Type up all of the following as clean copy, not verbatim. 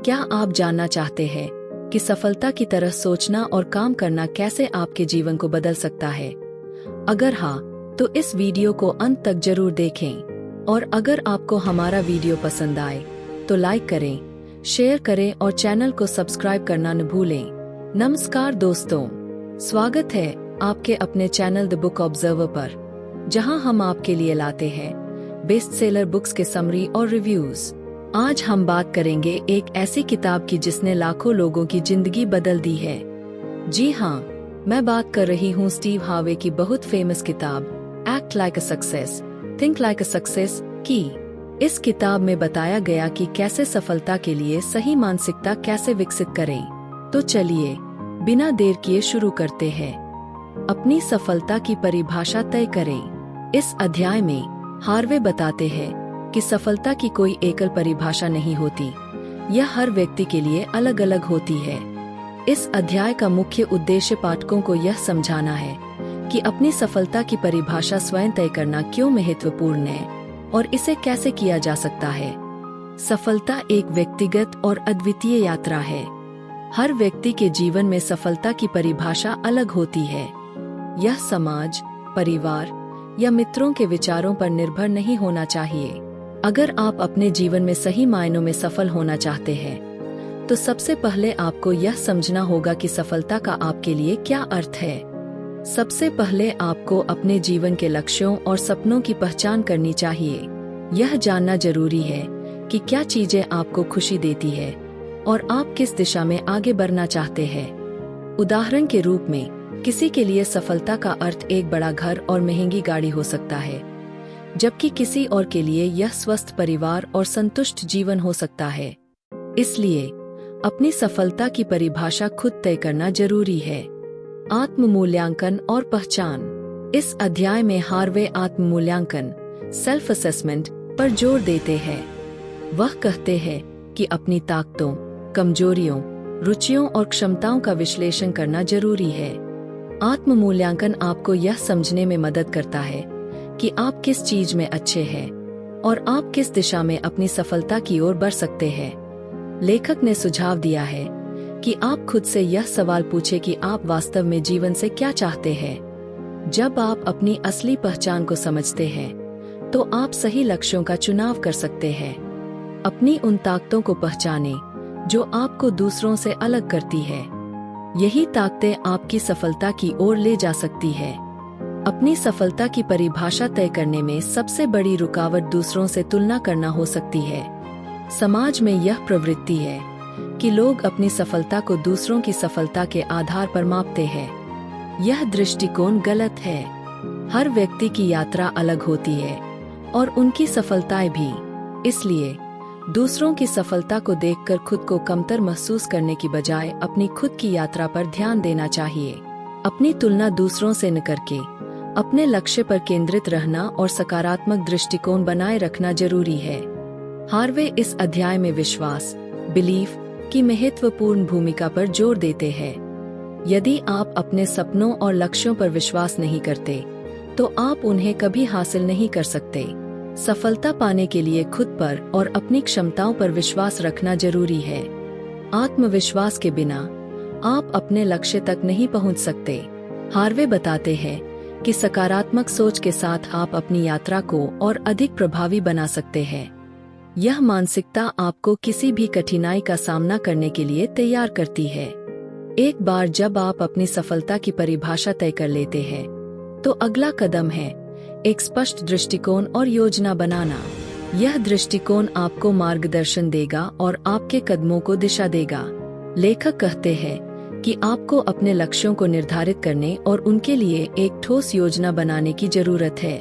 क्या आप जानना चाहते हैं कि सफलता की तरह सोचना और काम करना कैसे आपके जीवन को बदल सकता है? अगर हाँ, तो इस वीडियो को अंत तक जरूर देखें। और अगर आपको हमारा वीडियो पसंद आए तो लाइक करें, शेयर करें और चैनल को सब्सक्राइब करना न भूलें। नमस्कार दोस्तों, स्वागत है आपके अपने चैनल द बुक ऑब्जर्वर पर, जहां हम आपके लिए लाते हैं बेस्ट सेलर बुक्स के समरी और रिव्यूज। आज हम बात करेंगे एक ऐसी किताब की जिसने लाखों लोगों की जिंदगी बदल दी है। जी हाँ, मैं बात कर रही हूँ स्टीव हार्वे की बहुत फेमस किताब act like a success, think like a success की। इस किताब में बताया गया कि कैसे सफलता के लिए सही मानसिकता कैसे विकसित करें। तो चलिए बिना देर किए शुरू करते हैं। अपनी सफलता की परिभाषा तय करें। इस अध्याय में हार्वे बताते हैं कि सफलता की कोई एकल परिभाषा नहीं होती, यह हर व्यक्ति के लिए अलग अलग होती है। इस अध्याय का मुख्य उद्देश्य पाठकों को यह समझाना है कि अपनी सफलता की परिभाषा स्वयं तय करना क्यों महत्वपूर्ण है और इसे कैसे किया जा सकता है। सफलता एक व्यक्तिगत और अद्वितीय यात्रा है। हर व्यक्ति के जीवन में सफलता की परिभाषा अलग होती है। यह समाज, परिवार या मित्रों के विचारों पर निर्भर नहीं होना चाहिए। अगर आप अपने जीवन में सही मायनों में सफल होना चाहते हैं, तो सबसे पहले आपको यह समझना होगा कि सफलता का आपके लिए क्या अर्थ है। सबसे पहले आपको अपने जीवन के लक्ष्यों और सपनों की पहचान करनी चाहिए। यह जानना जरूरी है कि क्या चीजें आपको खुशी देती है और आप किस दिशा में आगे बढ़ना चाहते हैं। उदाहरण के रूप में, किसी के लिए सफलता का अर्थ एक बड़ा घर और महंगी गाड़ी हो सकता है, जबकि किसी और के लिए यह स्वस्थ परिवार और संतुष्ट जीवन हो सकता है। इसलिए अपनी सफलता की परिभाषा खुद तय करना जरूरी है। आत्म मूल्यांकन और पहचान। इस अध्याय में हार्वे आत्म मूल्यांकन, सेल्फ असेसमेंट पर जोर देते हैं। वह कहते हैं कि अपनी ताकतों, कमजोरियों, रुचियों और क्षमताओं का विश्लेषण करना जरूरी है। आत्म मूल्यांकन आपको यह समझने में मदद करता है कि आप किस चीज में अच्छे हैं और आप किस दिशा में अपनी सफलता की ओर बढ़ सकते हैं। लेखक ने सुझाव दिया है कि आप खुद से यह सवाल पूछें कि आप वास्तव में जीवन से क्या चाहते हैं। जब आप अपनी असली पहचान को समझते हैं, तो आप सही लक्ष्यों का चुनाव कर सकते हैं। अपनी उन ताकतों को पहचानें जो आपको दूसरों से अलग करती है। यही ताकतें आपकी सफलता की ओर ले जा सकती है। अपनी सफलता की परिभाषा तय करने में सबसे बड़ी रुकावट दूसरों से तुलना करना हो सकती है। समाज में यह प्रवृत्ति है कि लोग अपनी सफलता को दूसरों की सफलता के आधार पर मापते हैं। यह दृष्टिकोण गलत है। हर व्यक्ति की यात्रा अलग होती है और उनकी सफलताएं भी। इसलिए दूसरों की सफलता को देखकर खुद को कमतर महसूस करने की बजाय अपनी खुद की यात्रा पर ध्यान देना चाहिए। अपनी तुलना दूसरों से न करके अपने लक्ष्य पर केंद्रित रहना और सकारात्मक दृष्टिकोण बनाए रखना जरूरी है। हार्वे इस अध्याय में विश्वास, बिलीफ की महत्वपूर्ण भूमिका पर जोर देते हैं। यदि आप अपने सपनों और लक्ष्यों पर विश्वास नहीं करते, तो आप उन्हें कभी हासिल नहीं कर सकते। सफलता पाने के लिए खुद पर और अपनी क्षमताओं पर विश्वास रखना जरूरी है। आत्मविश्वास के बिना आप अपने लक्ष्य तक नहीं पहुंच सकते। हार्वे बताते हैं कि सकारात्मक सोच के साथ आप अपनी यात्रा को और अधिक प्रभावी बना सकते हैं। यह मानसिकता आपको किसी भी कठिनाई का सामना करने के लिए तैयार करती है। एक बार जब आप अपनी सफलता की परिभाषा तय कर लेते हैं, तो अगला कदम है एक स्पष्ट दृष्टिकोण और योजना बनाना। यह दृष्टिकोण आपको मार्गदर्शन देगा और आपके कदमों को दिशा देगा। लेखक कहते हैं कि आपको अपने लक्ष्यों को निर्धारित करने और उनके लिए एक ठोस योजना बनाने की जरूरत है।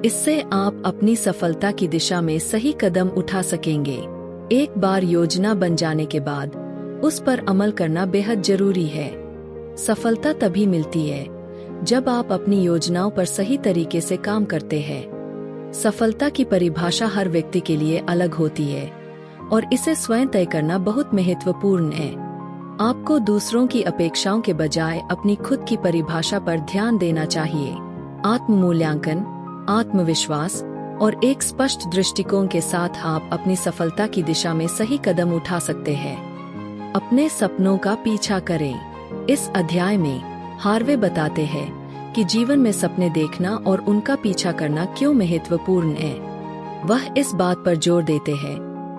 इससे आप अपनी सफलता की दिशा में सही कदम उठा सकेंगे। एक बार योजना बन जाने के बाद उस पर अमल करना बेहद जरूरी है। सफलता तभी मिलती है जब आप अपनी योजनाओं पर सही तरीके से काम करते हैं। सफलता की परिभाषा हर व्यक्ति के लिए अलग होती है और इसे स्वयं तय करना बहुत महत्वपूर्ण है। आपको दूसरों की अपेक्षाओं के बजाय अपनी खुद की परिभाषा पर ध्यान देना चाहिए। आत्म मूल्यांकन, आत्मविश्वास और एक स्पष्ट दृष्टिकोण के साथ आप अपनी सफलता की दिशा में सही कदम उठा सकते हैं। अपने सपनों का पीछा करें। इस अध्याय में हार्वे बताते हैं कि जीवन में सपने देखना और उनका पीछा करना क्यों महत्वपूर्ण है। वह इस बात पर जोर देते हैं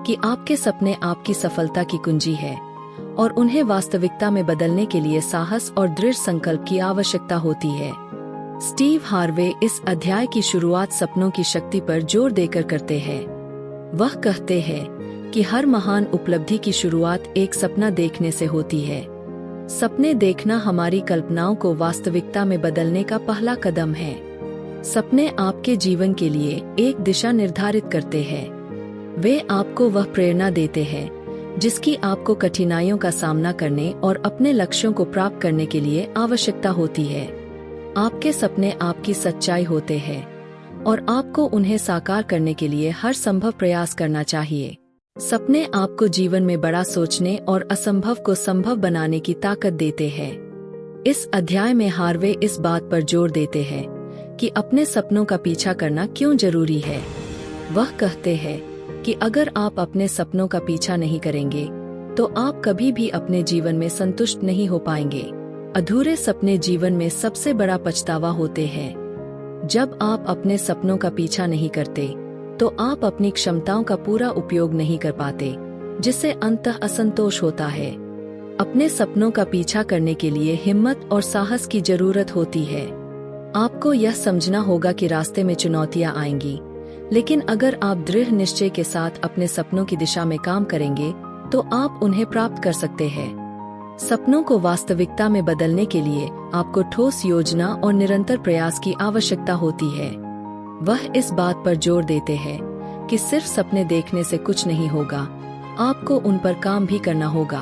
कि आपके सपने आपकी सफलता की कुंजी है और उन्हें वास्तविकता में बदलने के लिए साहस और दृढ़ संकल्प की आवश्यकता होती है। स्टीव हार्वे इस अध्याय की शुरुआत सपनों की शक्ति पर जोर देकर करते हैं। वह कहते हैं कि हर महान उपलब्धि की शुरुआत एक सपना देखने से होती है। सपने देखना हमारी कल्पनाओं को वास्तविकता में बदलने का पहला कदम है। सपने आपके जीवन के लिए एक दिशा निर्धारित करते हैं। वे आपको वह प्रेरणा देते हैं जिसकी आपको कठिनाइयों का सामना करने और अपने लक्ष्यों को प्राप्त करने के लिए आवश्यकता होती है। आपके सपने आपकी सच्चाई होते हैं और आपको उन्हें साकार करने के लिए हर संभव प्रयास करना चाहिए। सपने आपको जीवन में बड़ा सोचने और असंभव को संभव बनाने की ताकत देते हैं। इस अध्याय में हार्वे इस बात पर जोर देते हैं कि अपने सपनों का पीछा करना क्यों जरूरी है। वह कहते हैं कि अगर आप अपने सपनों का पीछा नहीं करेंगे तो आप कभी भी अपने जीवन में संतुष्ट नहीं हो पाएंगे। अधूरे सपने जीवन में सबसे बड़ा पछतावा होते हैं। जब आप अपने सपनों का पीछा नहीं करते तो आप अपनी क्षमताओं का पूरा उपयोग नहीं कर पाते, जिससे अंततः असंतोष होता है। अपने सपनों का पीछा करने के लिए हिम्मत और साहस की जरूरत होती है। आपको यह समझना होगा कि रास्ते में चुनौतियां आएंगी, लेकिन अगर आप दृढ़ निश्चय के साथ अपने सपनों की दिशा में काम करेंगे तो आप उन्हें प्राप्त कर सकते हैं। सपनों को वास्तविकता में बदलने के लिए आपको ठोस योजना और निरंतर प्रयास की आवश्यकता होती है। वह इस बात पर जोर देते हैं कि सिर्फ सपने देखने से कुछ नहीं होगा, आपको उन पर काम भी करना होगा।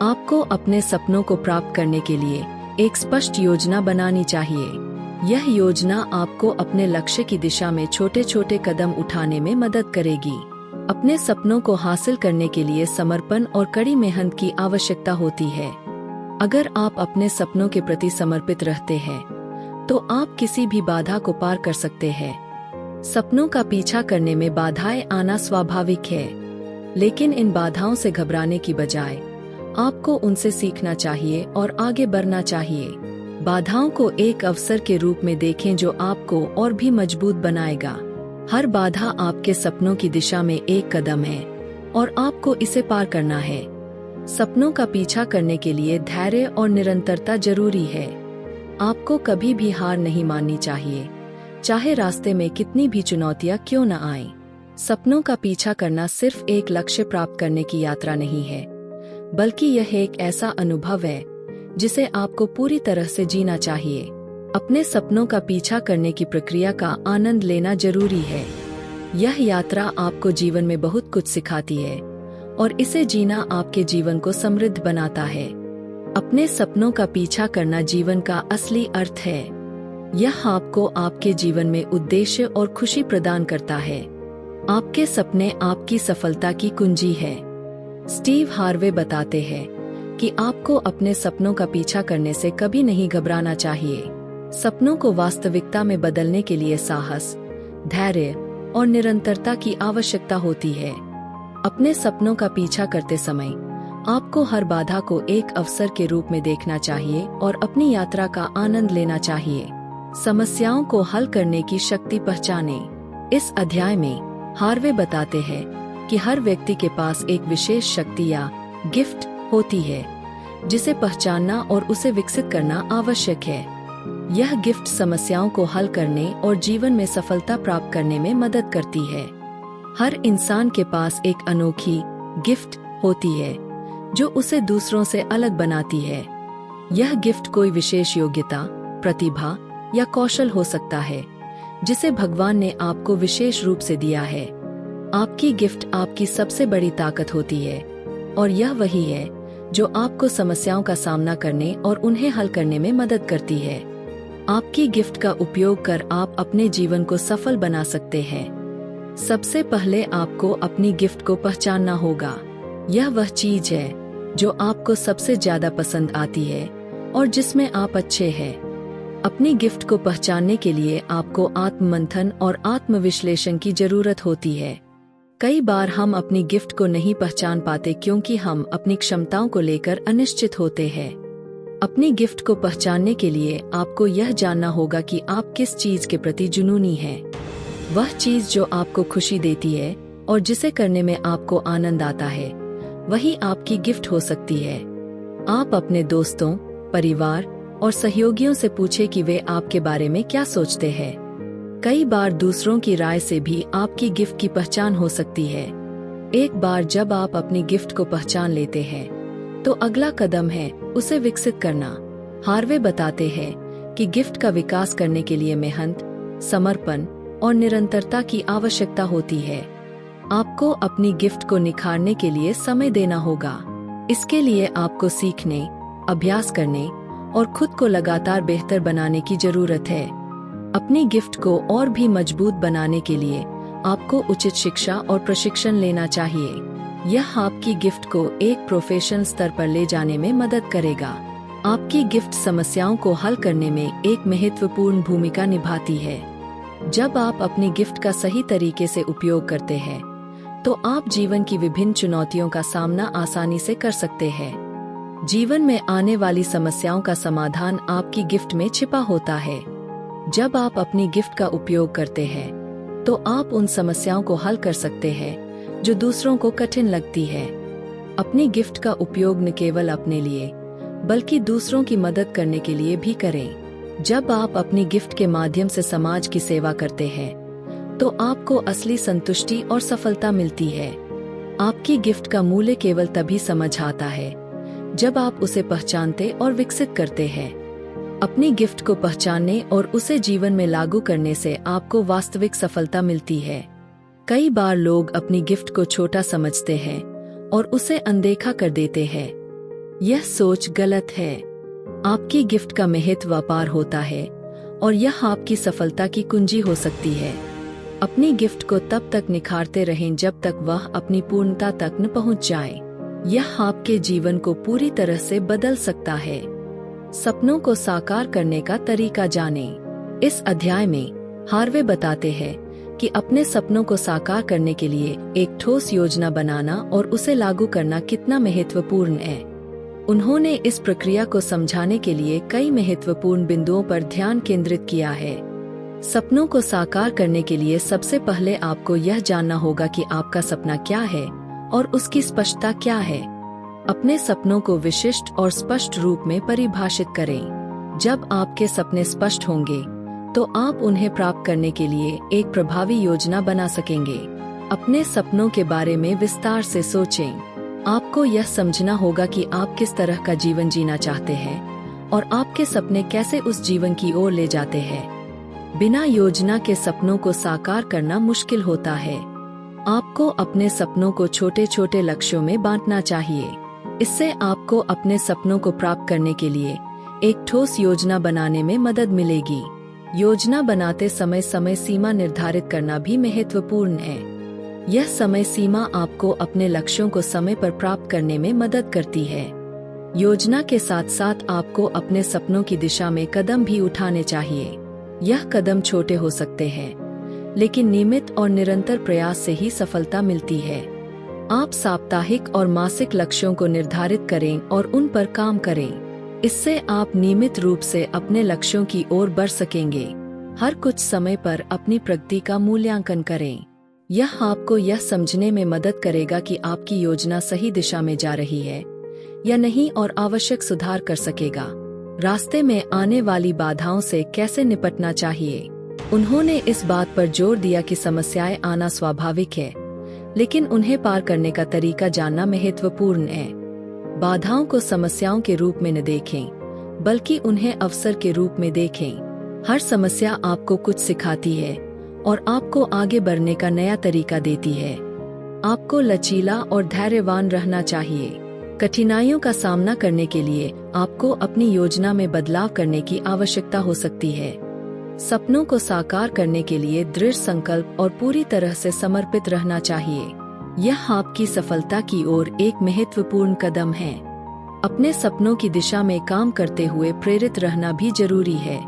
आपको अपने सपनों को प्राप्त करने के लिए एक स्पष्ट योजना बनानी चाहिए। यह योजना आपको अपने लक्ष्य की दिशा में छोटे छोटे कदम उठाने में मदद करेगी। अपने सपनों को हासिल करने के लिए समर्पण और कड़ी मेहनत की आवश्यकता होती है। अगर आप अपने सपनों के प्रति समर्पित रहते हैं तो आप किसी भी बाधा को पार कर सकते हैं। सपनों का पीछा करने में बाधाएं आना स्वाभाविक है, लेकिन इन बाधाओं से घबराने की बजाय आपको उनसे सीखना चाहिए और आगे बढ़ना चाहिए। बाधाओं को एक अवसर के रूप में देखें जो आपको और भी मजबूत बनाएगा। हर बाधा आपके सपनों की दिशा में एक कदम है और आपको इसे पार करना है। सपनों का पीछा करने के लिए धैर्य और निरंतरता जरूरी है। आपको कभी भी हार नहीं माननी चाहिए, चाहे रास्ते में कितनी भी चुनौतियां क्यों न आएं। सपनों का पीछा करना सिर्फ एक लक्ष्य प्राप्त करने की यात्रा नहीं है, बल्कि यह एक ऐसा अनुभव है जिसे आपको पूरी तरह से जीना चाहिए। अपने सपनों का पीछा करने की प्रक्रिया का आनंद लेना जरूरी है। यह यात्रा आपको जीवन में बहुत कुछ सिखाती है और इसे जीना आपके जीवन को समृद्ध बनाता है। अपने सपनों का पीछा करना जीवन का असली अर्थ है। यह आपको आपके जीवन में उद्देश्य और खुशी प्रदान करता है। आपके सपने आपकी सफलता की कुंजी है। स्टीव हार्वे बताते हैं कि आपको अपने सपनों का पीछा करने से कभी नहीं घबराना चाहिए। सपनों को वास्तविकता में बदलने के लिए साहस, धैर्य और निरंतरता की आवश्यकता होती है। अपने सपनों का पीछा करते समय आपको हर बाधा को एक अवसर के रूप में देखना चाहिए और अपनी यात्रा का आनंद लेना चाहिए। समस्याओं को हल करने की शक्ति पहचाने। इस अध्याय में हार्वे बताते हैं कि हर व्यक्ति के पास एक विशेष शक्ति या गिफ्ट होती है, जिसे पहचानना और उसे विकसित करना आवश्यक है। यह गिफ्ट समस्याओं को हल करने और जीवन में सफलता प्राप्त करने में मदद करती है। हर इंसान के पास एक अनोखी गिफ्ट होती है जो उसे दूसरों से अलग बनाती है। यह गिफ्ट कोई विशेष योग्यता, प्रतिभा या कौशल हो सकता है जिसे भगवान ने आपको विशेष रूप से दिया है। आपकी गिफ्ट आपकी सबसे बड़ी ताकत होती है और यह वही है जो आपको समस्याओं का सामना करने और उन्हें हल करने में मदद करती है। आपकी गिफ्ट का उपयोग कर आप अपने जीवन को सफल बना सकते हैं। सबसे पहले आपको अपनी गिफ्ट को पहचानना होगा। यह वह चीज है जो आपको सबसे ज्यादा पसंद आती है और जिसमें आप अच्छे हैं। अपनी गिफ्ट को पहचानने के लिए आपको आत्ममंथन और आत्मविश्लेषण की जरूरत होती है। कई बार हम अपनी गिफ्ट को नहीं पहचान पाते क्योंकि हम अपनी क्षमताओं को लेकर अनिश्चित होते हैं। अपनी गिफ्ट को पहचानने के लिए आपको यह जानना होगा कि आप किस चीज के प्रति जुनूनी हैं। वह चीज जो आपको खुशी देती है और जिसे करने में आपको आनंद आता है, वही आपकी गिफ्ट हो सकती है। आप अपने दोस्तों, परिवार और सहयोगियों से पूछें कि वे आपके बारे में क्या सोचते हैं। कई बार दूसरों की राय से भी आपकी गिफ्ट की पहचान हो सकती है। एक बार जब आप अपनी गिफ्ट को पहचान लेते हैं, तो अगला कदम है उसे विकसित करना। हार्वे बताते हैं कि गिफ्ट का विकास करने के लिए मेहनत, समर्पण और निरंतरता की आवश्यकता होती है। आपको अपनी गिफ्ट को निखारने के लिए समय देना होगा। इसके लिए आपको सीखने, अभ्यास करने और खुद को लगातार बेहतर बनाने की जरूरत है। अपनी गिफ्ट को और भी मजबूत बनाने के लिए आपको उचित शिक्षा और प्रशिक्षण लेना चाहिए। यह आपकी गिफ्ट को एक प्रोफेशनल स्तर पर ले जाने में मदद करेगा। आपकी गिफ्ट समस्याओं को हल करने में एक महत्वपूर्ण भूमिका निभाती है। जब आप अपनी गिफ्ट का सही तरीके से उपयोग करते हैं, तो आप जीवन की विभिन्न चुनौतियों का सामना आसानी से कर सकते हैं। जीवन में आने वाली समस्याओं का समाधान आपकी गिफ्ट में छिपा होता है। जब आप अपनी गिफ्ट का उपयोग करते हैं, तो आप उन समस्याओं को हल कर सकते हैं जो दूसरों को कठिन लगती है। अपनी गिफ्ट का उपयोग न केवल अपने लिए, बल्कि दूसरों की मदद करने के लिए भी करें। जब आप अपनी गिफ्ट के माध्यम से समाज की सेवा करते हैं, तो आपको असली संतुष्टि और सफलता मिलती है। आपकी गिफ्ट का मूल्य केवल तभी समझ आता है जब आप उसे पहचानते और विकसित करते हैं। अपनी गिफ्ट को पहचानने और उसे जीवन में लागू करने से आपको वास्तविक सफलता मिलती है। कई बार लोग अपनी गिफ्ट को छोटा समझते हैं और उसे अनदेखा कर देते हैं। यह सोच गलत है। आपकी गिफ्ट का महत्व अपार होता है और यह आपकी सफलता की कुंजी हो सकती है। अपनी गिफ्ट को तब तक निखारते रहें जब तक वह अपनी पूर्णता तक न पहुंच जाए। यह आपके जीवन को पूरी तरह से बदल सकता है। सपनों को साकार करने का तरीका जानें। इस अध्याय में हार्वे बताते हैं कि अपने सपनों को साकार करने के लिए एक ठोस योजना बनाना और उसे लागू करना कितना महत्वपूर्ण है। उन्होंने इस प्रक्रिया को समझाने के लिए कई महत्वपूर्ण बिंदुओं पर ध्यान केंद्रित किया है। सपनों को साकार करने के लिए सबसे पहले आपको यह जानना होगा कि आपका सपना क्या है और उसकी स्पष्टता क्या है। अपने सपनों को विशिष्ट और स्पष्ट रूप में परिभाषित करें। जब आपके सपने स्पष्ट होंगे, तो आप उन्हें प्राप्त करने के लिए एक प्रभावी योजना बना सकेंगे। अपने सपनों के बारे में विस्तार से सोचें। आपको यह समझना होगा कि आप किस तरह का जीवन जीना चाहते हैं और आपके सपने कैसे उस जीवन की ओर ले जाते हैं। बिना योजना के सपनों को साकार करना मुश्किल होता है। आपको अपने सपनों को छोटे छोटे लक्ष्यों में बांटना चाहिए। इससे आपको अपने सपनों को प्राप्त करने के लिए एक ठोस योजना बनाने में मदद मिलेगी। योजना बनाते समय समय सीमा निर्धारित करना भी महत्वपूर्ण है। यह समय सीमा आपको अपने लक्ष्यों को समय पर प्राप्त करने में मदद करती है। योजना के साथ साथ आपको अपने सपनों की दिशा में कदम भी उठाने चाहिए। यह कदम छोटे हो सकते हैं, लेकिन नियमित और निरंतर प्रयास से ही सफलता मिलती है। आप साप्ताहिक और मासिक लक्ष्यों को निर्धारित करें और उन पर काम करें। इससे आप नियमित रूप से अपने लक्ष्यों की ओर बढ़ सकेंगे। हर कुछ समय पर अपनी प्रगति का मूल्यांकन करें। यह आपको यह समझने में मदद करेगा कि आपकी योजना सही दिशा में जा रही है या नहीं और आवश्यक सुधार कर सकेगा। रास्ते में आने वाली बाधाओं से कैसे निपटना चाहिए। उन्होंने इस बात पर जोर दिया कि समस्याएं आना स्वाभाविक है, लेकिन उन्हें पार करने का तरीका जानना महत्वपूर्ण है। बाधाओं को समस्याओं के रूप में न देखें, बल्कि उन्हें अवसर के रूप में देखें। हर समस्या आपको कुछ सिखाती है और आपको आगे बढ़ने का नया तरीका देती है। आपको लचीला और धैर्यवान रहना चाहिए। कठिनाइयों का सामना करने के लिए आपको अपनी योजना में बदलाव करने की आवश्यकता हो सकती है। सपनों को साकार करने के लिए दृढ़ संकल्प और पूरी तरह से समर्पित रहना चाहिए। यह आपकी सफलता की ओर एक महत्वपूर्ण कदम है। अपने सपनों की दिशा में काम करते हुए प्रेरित रहना भी जरूरी है।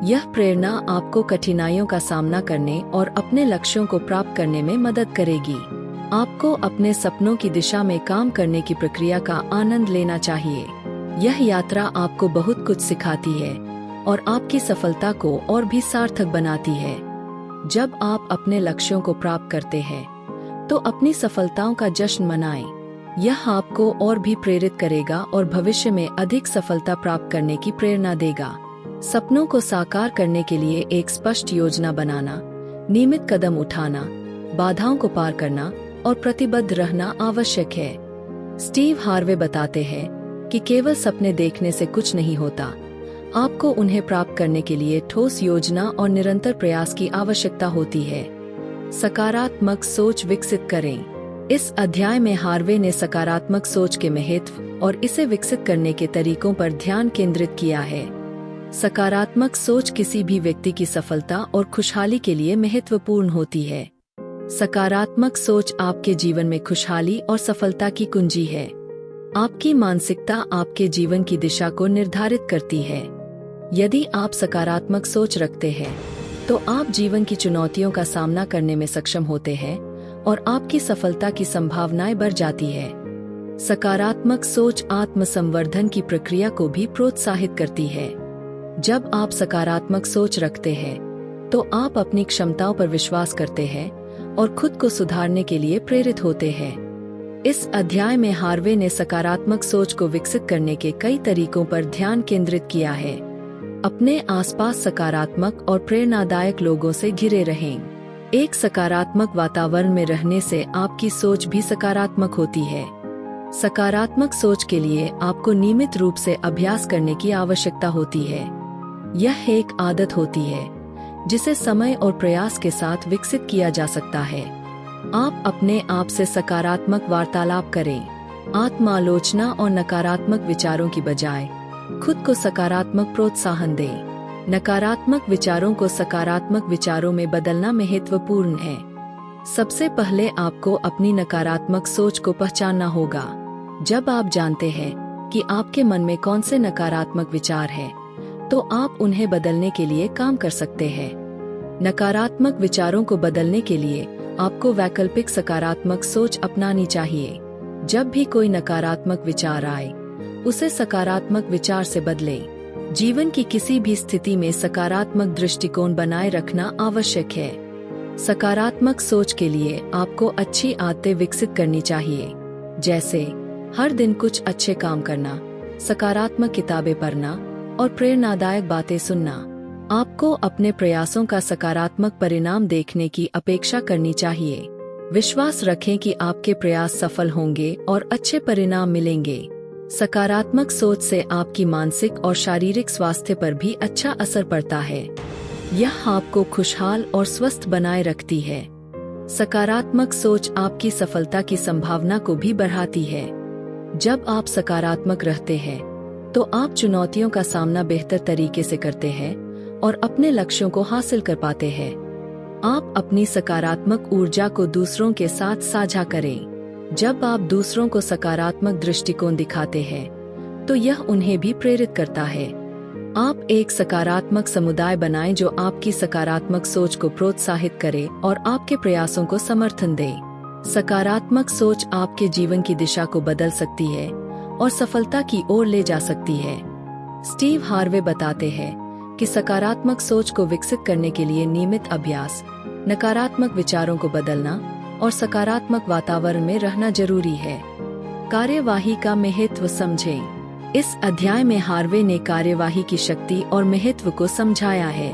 यह प्रेरणा आपको कठिनाइयों का सामना करने और अपने लक्ष्यों को प्राप्त करने में मदद करेगी। आपको अपने सपनों की दिशा में काम करने की प्रक्रिया का आनंद लेना चाहिए। यह यात्रा आपको बहुत कुछ सिखाती है और आपकी सफलता को और भी सार्थक बनाती है। जब आप अपने लक्ष्यों को प्राप्त करते हैं, तो अपनी सफलताओं का जश्न मनाएं। यह आपको और भी प्रेरित करेगा और भविष्य में अधिक सफलता प्राप्त करने की प्रेरणा देगा। सपनों को साकार करने के लिए एक स्पष्ट योजना बनाना, नियमित कदम उठाना, बाधाओं को पार करना और प्रतिबद्ध रहना आवश्यक है। स्टीव हार्वे बताते हैं कि केवल सपने देखने से कुछ नहीं होता, आपको उन्हें प्राप्त करने के लिए ठोस योजना और निरंतर प्रयास की आवश्यकता होती है। सकारात्मक सोच विकसित करें। इस अध्याय में हार्वे ने सकारात्मक सोच के महत्व और इसे विकसित करने के तरीकों पर ध्यान केंद्रित किया है। सकारात्मक सोच किसी भी व्यक्ति की सफलता और खुशहाली के लिए महत्वपूर्ण होती है। सकारात्मक सोच आपके जीवन में खुशहाली और सफलता की कुंजी है। आपकी मानसिकता आपके जीवन की दिशा को निर्धारित करती है। यदि आप सकारात्मक सोच रखते हैं, तो आप जीवन की चुनौतियों का सामना करने में सक्षम होते हैं और आपकी सफलता की संभावनाएं बढ़ जाती है। सकारात्मक सोच आत्मसंवर्धन की प्रक्रिया को भी प्रोत्साहित करती है। जब आप सकारात्मक सोच रखते हैं, तो आप अपनी क्षमताओं पर विश्वास करते हैं और खुद को सुधारने के लिए प्रेरित होते हैं। इस अध्याय में हार्वे ने सकारात्मक सोच को विकसित करने के कई तरीकों पर ध्यान केंद्रित किया है। अपने आसपास सकारात्मक और प्रेरणादायक लोगों से घिरे रहें। एक सकारात्मक वातावरण में रहने से आपकी सोच भी सकारात्मक होती है। सकारात्मक सोच के लिए आपको नियमित रूप से अभ्यास करने की आवश्यकता होती है। यह एक आदत होती है जिसे समय और प्रयास के साथ विकसित किया जा सकता है। आप अपने आप से सकारात्मक वार्तालाप करें। आत्मालोचना और नकारात्मक विचारों की बजाय खुद को सकारात्मक प्रोत्साहन दें। नकारात्मक विचारों को सकारात्मक विचारों में बदलना महत्वपूर्ण है। सबसे पहले आपको अपनी नकारात्मक सोच को पहचानना होगा। जब आप जानते हैं कि आपके मन में कौन से नकारात्मक विचार हैं, तो आप उन्हें बदलने के लिए काम कर सकते हैं। नकारात्मक विचारों को बदलने के लिए आपको वैकल्पिक सकारात्मक सोच अपनानी चाहिए। जब भी कोई नकारात्मक विचार आए, उसे सकारात्मक विचार से बदलें। जीवन की किसी भी स्थिति में सकारात्मक दृष्टिकोण बनाए रखना आवश्यक है। सकारात्मक सोच के लिए आपको अच्छी आदतें विकसित करनी चाहिए, जैसे हर दिन कुछ अच्छे काम करना, सकारात्मक किताबें पढ़ना और प्रेरणादायक बातें सुनना। आपको अपने प्रयासों का सकारात्मक परिणाम देखने की अपेक्षा करनी चाहिए। विश्वास रखें कि आपके प्रयास सफल होंगे और अच्छे परिणाम मिलेंगे। सकारात्मक सोच से आपकी मानसिक और शारीरिक स्वास्थ्य पर भी अच्छा असर पड़ता है। यह आपको खुशहाल और स्वस्थ बनाए रखती है। सकारात्मक सोच आपकी सफलता की संभावना को भी बढ़ाती है। जब आप सकारात्मक रहते हैं, तो आप चुनौतियों का सामना बेहतर तरीके से करते हैं और अपने लक्ष्यों को हासिल कर पाते हैं। आप अपनी सकारात्मक ऊर्जा को दूसरों के साथ साझा करें। जब आप दूसरों को सकारात्मक दृष्टिकोण दिखाते हैं, तो यह उन्हें भी प्रेरित करता है। आप एक सकारात्मक समुदाय बनाएं जो आपकी सकारात्मक सोच को प्रोत्साहित करे और आपके प्रयासों को समर्थन दे। सकारात्मक सोच आपके जीवन की दिशा को बदल सकती है और सफलता की ओर ले जा सकती है। स्टीव हार्वे बताते हैं कि सकारात्मक सोच को विकसित करने के लिए नियमित अभ्यास, नकारात्मक विचारों को बदलना और सकारात्मक वातावरण में रहना जरूरी है। कार्यवाही का महत्व समझें। इस अध्याय में हार्वे ने कार्यवाही की शक्ति और महत्व को समझाया है।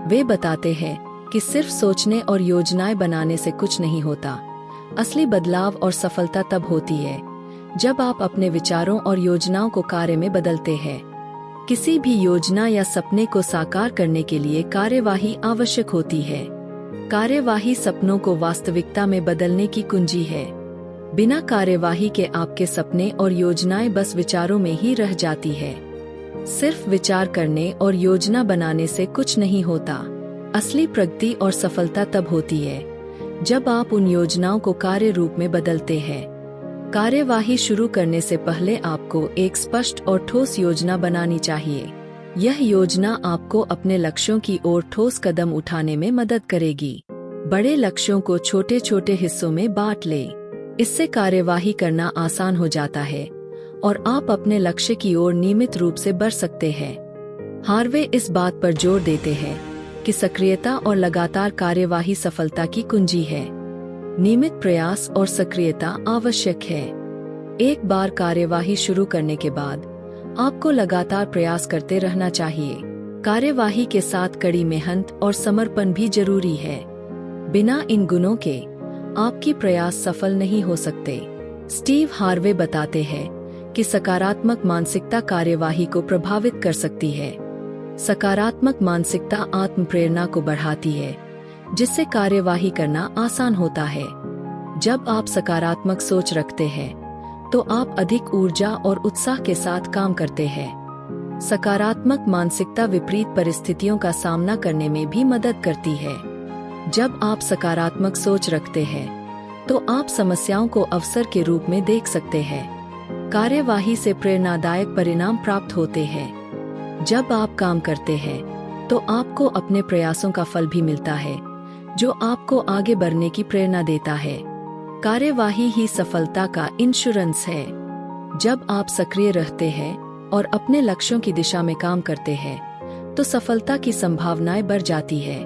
वे बताते हैं कि सिर्फ सोचने और योजनाएं बनाने से कुछ नहीं होता। असली बदलाव और सफलता तब होती है जब आप अपने विचारों और योजनाओं को कार्य में बदलते हैं। किसी भी योजना या सपने को साकार करने के लिए कार्यवाही आवश्यक होती है। कार्यवाही सपनों को वास्तविकता में बदलने की कुंजी है। बिना कार्यवाही के आपके सपने और योजनाएं बस विचारों में ही रह जाती है। सिर्फ विचार करने और योजना बनाने से कुछ नहीं होता। असली प्रगति और सफलता तब होती है जब आप उन योजनाओं को कार्य रूप में बदलते हैं। कार्यवाही शुरू करने से पहले आपको एक स्पष्ट और ठोस योजना बनानी चाहिए। यह योजना आपको अपने लक्ष्यों की ओर ठोस कदम उठाने में मदद करेगी। बड़े लक्ष्यों को छोटे छोटे हिस्सों में बांट लें। इससे कार्यवाही करना आसान हो जाता है और आप अपने लक्ष्य की ओर नियमित रूप से बढ़ सकते हैं। हार्वे इस बात पर जोर देते हैं कि सक्रियता और लगातार कार्यवाही सफलता की कुंजी है। नियमित प्रयास और सक्रियता आवश्यक है। एक बार कार्यवाही शुरू करने के बाद आपको लगातार प्रयास करते रहना चाहिए। कार्यवाही के साथ कड़ी मेहनत और समर्पण भी जरूरी है। बिना इन गुणों के आपकी प्रयास सफल नहीं हो सकते। स्टीव हार्वे बताते हैं कि सकारात्मक मानसिकता कार्यवाही को प्रभावित कर सकती है। सकारात्मक मानसिकता आत्म प्रेरणा को बढ़ाती है, जिससे कार्यवाही करना आसान होता है। जब आप सकारात्मक सोच रखते हैं तो आप अधिक ऊर्जा और उत्साह के साथ काम करते हैं। सकारात्मक मानसिकता विपरीत परिस्थितियों का सामना करने में भी मदद करती है। जब आप सकारात्मक सोच रखते हैं तो आप समस्याओं को अवसर के रूप में देख सकते हैं। कार्यवाही से प्रेरणादायक परिणाम प्राप्त होते हैं। जब आप काम करते हैं तो आपको अपने प्रयासों का फल भी मिलता है, जो आपको आगे बढ़ने की प्रेरणा देता है। कार्यवाही ही सफलता का इंश्योरेंस है। जब आप सक्रिय रहते हैं और अपने लक्ष्यों की दिशा में काम करते हैं तो सफलता की संभावनाएं बढ़ जाती है।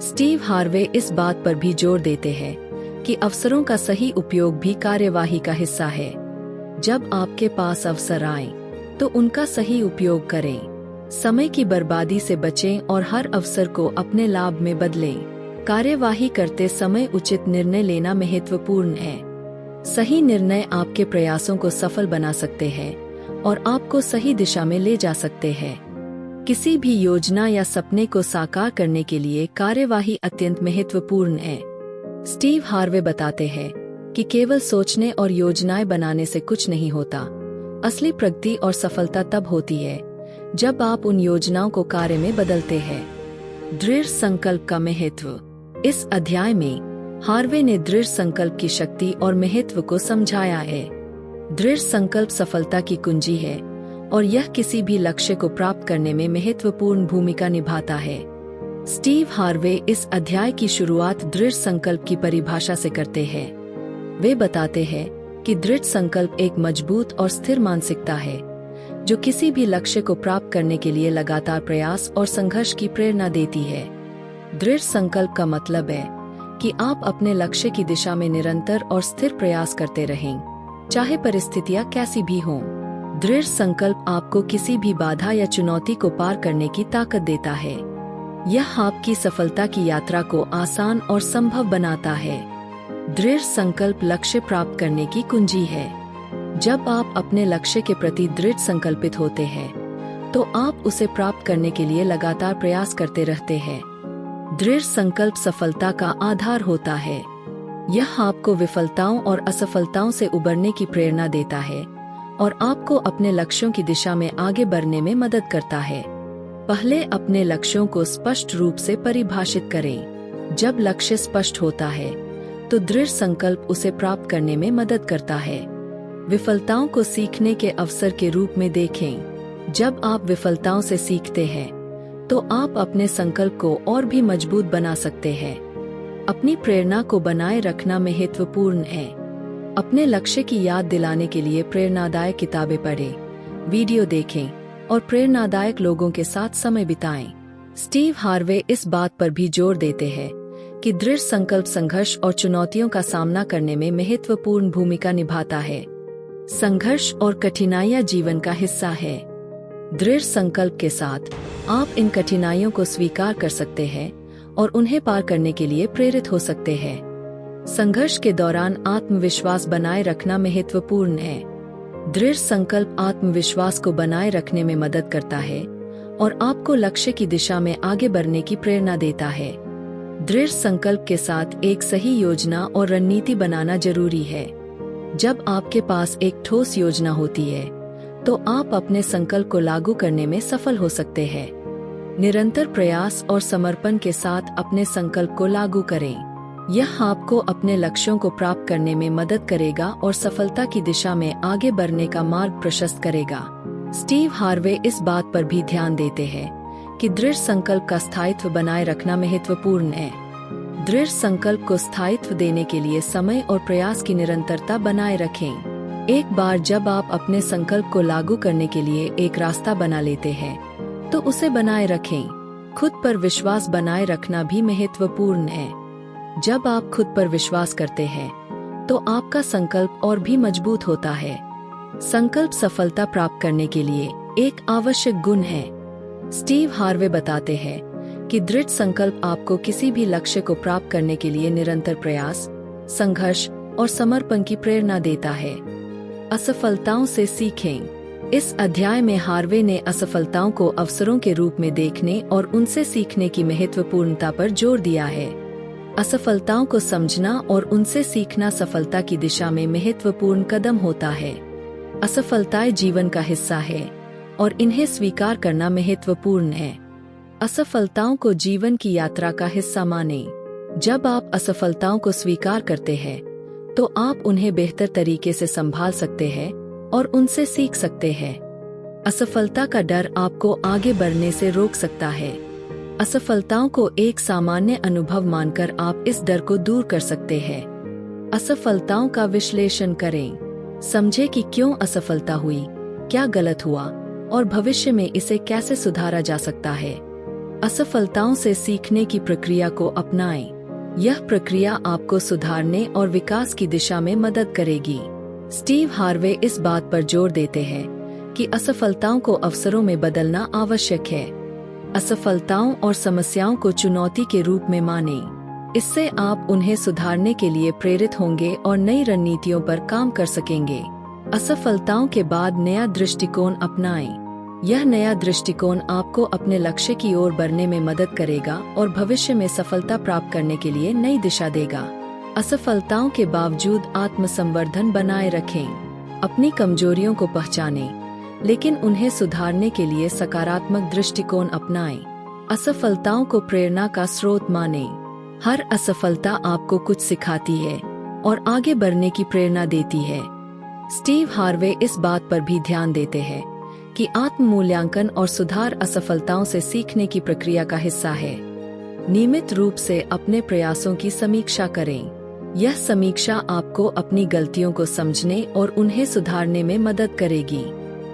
स्टीव हार्वे इस बात पर भी जोर देते हैं कि अवसरों का सही उपयोग भी कार्यवाही का हिस्सा है। जब आपके पास अवसर आए तो उनका सही उपयोग करें। समय की बर्बादी से बचें और हर अवसर को अपने लाभ में बदलें। कार्यवाही करते समय उचित निर्णय लेना महत्वपूर्ण है। सही निर्णय आपके प्रयासों को सफल बना सकते हैं और आपको सही दिशा में ले जा सकते हैं। किसी भी योजना या सपने को साकार करने के लिए कार्यवाही अत्यंत महत्वपूर्ण है। स्टीव हार्वे बताते हैं कि केवल सोचने और योजनाएं बनाने से कुछ नहीं होता। असली प्रगति और सफलता तब होती है जब आप उन योजनाओं को कार्य में बदलते हैं। दृढ़ संकल्प का महत्व। इस अध्याय में हार्वे ने दृढ़ संकल्प की शक्ति और महत्व को समझाया है। दृढ़ संकल्प सफलता की कुंजी है और यह किसी भी लक्ष्य को प्राप्त करने में महत्वपूर्ण भूमिका निभाता है। स्टीव हार्वे इस अध्याय की शुरुआत दृढ़ संकल्प की परिभाषा से करते हैं। वे बताते हैं कि दृढ़ संकल्प एक मजबूत और स्थिर मानसिकता है, जो किसी भी लक्ष्य को प्राप्त करने के लिए लगातार प्रयास और संघर्ष की प्रेरणा देती है। दृढ़ संकल्प का मतलब है कि आप अपने लक्ष्य की दिशा में निरंतर और स्थिर प्रयास करते रहें, चाहे परिस्थितियां कैसी भी हों। दृढ़ संकल्प आपको किसी भी बाधा या चुनौती को पार करने की ताकत देता है। यह आपकी सफलता की यात्रा को आसान और संभव बनाता है। दृढ़ संकल्प लक्ष्य प्राप्त करने की कुंजी है। जब आप अपने लक्ष्य के प्रति दृढ़ संकल्पित होते हैं तो आप उसे प्राप्त करने के लिए लगातार प्रयास करते रहते हैं। दृढ़ संकल्प सफलता का आधार होता है। यह आपको विफलताओं और असफलताओं से उबरने की प्रेरणा देता है और आपको अपने लक्ष्यों की दिशा में आगे बढ़ने में मदद करता है। पहले अपने लक्ष्यों को स्पष्ट रूप से परिभाषित करें। जब लक्ष्य स्पष्ट होता है तो दृढ़ संकल्प उसे प्राप्त करने में मदद करता है। विफलताओं को सीखने के अवसर के रूप में देखें। जब आप विफलताओं से सीखते हैं तो आप अपने संकल्प को और भी मजबूत बना सकते हैं। अपनी प्रेरणा को बनाए रखना महत्वपूर्ण है। अपने लक्ष्य की याद दिलाने के लिए प्रेरणादायक किताबें पढ़ें, वीडियो देखें और प्रेरणादायक लोगों के साथ समय बिताएं। स्टीव हार्वे इस बात पर भी जोर देते हैं कि दृढ़ संकल्प संघर्ष और चुनौतियों का सामना करने में महत्वपूर्ण भूमिका निभाता है। संघर्ष और कठिनाइयां जीवन का हिस्सा है। दृढ़ संकल्प के साथ आप इन कठिनाइयों को स्वीकार कर सकते हैं और उन्हें पार करने के लिए प्रेरित हो सकते हैं। संघर्ष के दौरान आत्मविश्वास बनाए रखना महत्वपूर्ण है। दृढ़ संकल्प आत्मविश्वास को बनाए रखने में मदद करता है और आपको लक्ष्य की दिशा में आगे बढ़ने की प्रेरणा देता है। दृढ़ संकल्प के साथ एक सही योजना और रणनीति बनाना जरूरी है। जब आपके पास एक ठोस योजना होती है तो आप अपने संकल्प को लागू करने में सफल हो सकते हैं। निरंतर प्रयास और समर्पण के साथ अपने संकल्प को लागू करें। यह आपको अपने लक्ष्यों को प्राप्त करने में मदद करेगा और सफलता की दिशा में आगे बढ़ने का मार्ग प्रशस्त करेगा। स्टीव हार्वे इस बात पर भी ध्यान देते हैं कि दृढ़ संकल्प का स्थायित्व बनाए रखना महत्वपूर्ण है। दृढ़ संकल्प को स्थायित्व देने के लिए समय और प्रयास की निरंतरता बनाए रखें। एक बार जब आप अपने संकल्प को लागू करने के लिए एक रास्ता बना लेते हैं, तो उसे बनाए रखें। खुद पर विश्वास बनाए रखना भी महत्वपूर्ण है। जब आप खुद पर विश्वास करते हैं, तो आपका संकल्प और भी मजबूत होता है। संकल्प सफलता प्राप्त करने के लिए एक आवश्यक गुण है। स्टीव हार्वे बताते हैं कि दृढ़ संकल्प आपको किसी भी लक्ष्य को प्राप्त करने के लिए निरंतर प्रयास, संघर्ष और समर्पण की प्रेरणा देता है। असफलताओं से सीखें। इस अध्याय में हार्वे ने असफलताओं को अवसरों के रूप में देखने और उनसे सीखने की महत्वपूर्णता पर जोर दिया है। असफलताओं को समझना और उनसे सीखना सफलता की दिशा में महत्वपूर्ण कदम होता है। असफलताएं जीवन का हिस्सा है और इन्हें स्वीकार करना महत्वपूर्ण है। असफलताओं को जीवन की यात्रा का हिस्सा मानें। जब आप असफलताओं को स्वीकार करते हैं, तो आप उन्हें बेहतर तरीके से संभाल सकते हैं और उनसे सीख सकते हैं। असफलता का डर आपको आगे बढ़ने से रोक सकता है। असफलताओं को एक सामान्य अनुभव मानकर आप इस डर को दूर कर सकते हैं। असफलताओं का विश्लेषण करें। समझें कि क्यों असफलता हुई, क्या गलत हुआ और भविष्य में इसे कैसे सुधारा जा सकता है। असफलताओं से सीखने की प्रक्रिया को अपनाएं। यह प्रक्रिया आपको सुधारने और विकास की दिशा में मदद करेगी। स्टीव हार्वे इस बात पर जोर देते हैं कि असफलताओं को अवसरों में बदलना आवश्यक है। असफलताओं और समस्याओं को चुनौती के रूप में मानें। इससे आप उन्हें सुधारने के लिए प्रेरित होंगे और नई रणनीतियों पर काम कर सकेंगे। असफलताओं के बाद नया दृष्टिकोण अपनाएं। यह नया दृष्टिकोण आपको अपने लक्ष्य की ओर बढ़ने में मदद करेगा और भविष्य में सफलता प्राप्त करने के लिए नई दिशा देगा। असफलताओं के बावजूद आत्मसंवर्धन बनाए रखें। अपनी कमजोरियों को पहचानें, लेकिन उन्हें सुधारने के लिए सकारात्मक दृष्टिकोण अपनाएं। असफलताओं को प्रेरणा का स्रोत मानें। हर असफलता आपको कुछ सिखाती है और आगे बढ़ने की प्रेरणा देती है। स्टीव हार्वे इस बात पर भी ध्यान देते हैं कि आत्म मूल्यांकन और सुधार असफलताओं से सीखने की प्रक्रिया का हिस्सा है। नियमित रूप से अपने प्रयासों की समीक्षा करें। यह समीक्षा आपको अपनी गलतियों को समझने और उन्हें सुधारने में मदद करेगी।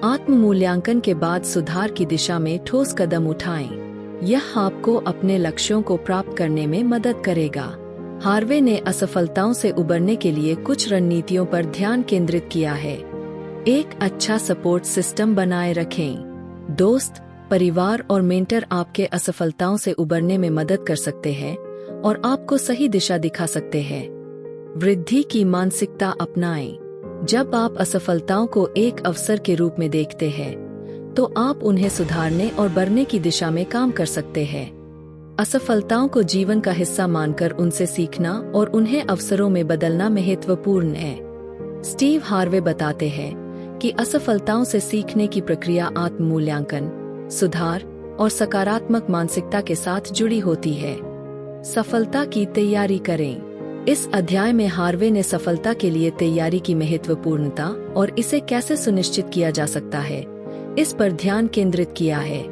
आत्म मूल्यांकन के बाद सुधार की दिशा में ठोस कदम उठाएं। यह आपको अपने लक्ष्यों को प्राप्त करने में मदद करेगा। हार्वे ने असफलताओं से उबरने के लिए कुछ रणनीतियों पर ध्यान केंद्रित किया है। एक अच्छा सपोर्ट सिस्टम बनाए रखें। दोस्त, परिवार और मेंटर आपके असफलताओं से उबरने में मदद कर सकते हैं और आपको सही दिशा दिखा सकते हैं। वृद्धि की मानसिकता अपनाएं। जब आप असफलताओं को एक अवसर के रूप में देखते हैं, तो आप उन्हें सुधारने और बढ़ने की दिशा में काम कर सकते हैं। असफलताओं को जीवन का हिस्सा मानकर उनसे सीखना और उन्हें अवसरों में बदलना महत्वपूर्ण है। स्टीव हार्वे बताते हैं कि असफलताओं से सीखने की प्रक्रिया आत्म मूल्यांकन, सुधार और सकारात्मक मानसिकता के साथ जुड़ी होती है। सफलता की तैयारी करें। इस अध्याय में हार्वे ने सफलता के लिए तैयारी की महत्वपूर्णता और इसे कैसे सुनिश्चित किया जा सकता है, इस पर ध्यान केंद्रित किया है।